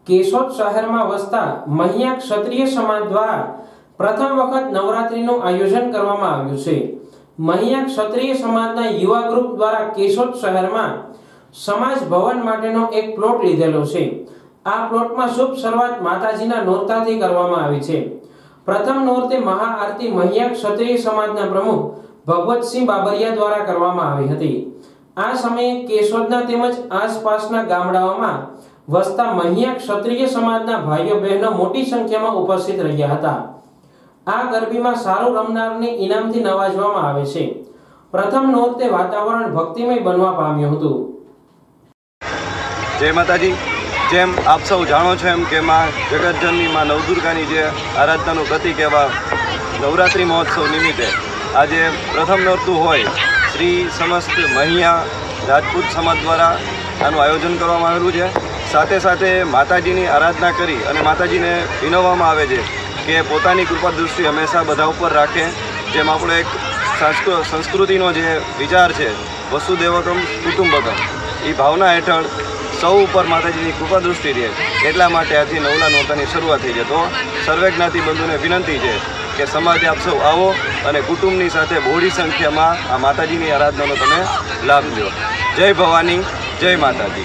केशोद शहर में वसता महिया क्षत्रिय समाज द्वारा प्रथम वखत नवरात्रिનું आयोजन કરવામાં આવ્યું છે। महिया क्षत्रिय समाजना युवा ग्रुप द्वारा केशोद शहर में समाज भवन माटेनो एक प्लॉट लीधेलो छे। आ प्लॉट में शुभ शुरुआत माताजीना नोरताथी करवामां आवी छे। प्रथम नोरते महाआरती महिया क्षत्रिय समाजना प्रमुख भगवतसिंह बाबरिया द्वारा करवामां आवी हती। आ समये केशोदना तेमज आसपासना गामडाओमां वसता महिया क्षत्रिय समाजना भाईओ बहनों मोटी संख्या में उपस्थित रह्या हता। आ गरबी में सारू रमनारने इनामथी नवाजवामां आवे छे। प्रथम नोरते वातावरण भक्तिमय बनवा पाम्युं हतुं। जय माताजी। जेम आप सौ जाणो छो एम के मां जगतजननी मां नवदुर्गानी जे आराधनानुं प्रतीक एवा नवरात्रि महोत्सव निमित्ते आज प्रथम नोरतुं होय श्री समस्त महिया राजपूत समाज द्वारा आनुं आयोजन करवामां आवेलुं छे। साथे साथे माताजीनी आराधना करी अने माताजीने विनववामां आवे छे के पोतानी कृपा दृष्टि हमेशा बधा उपर राखे। जेम आपणो एक संस्कृतिनो जे विचार छे वसुदेवकम कुटुंबकम, ई भावना हेठळ सौ पर माताजीनी कृपा दृष्टि रहे एटला माटे आजथी नवला नोरतानी शरूआत थई छे। तो सर्वे ज्ञाति बंधुने विनंती है कि समाज आप सौ आवो अने कुटुंबनी साथे बहोળી संख्या में आ माताजीनी आराधनानो तमे लाभ लो। जय भवानी, जय माताजी।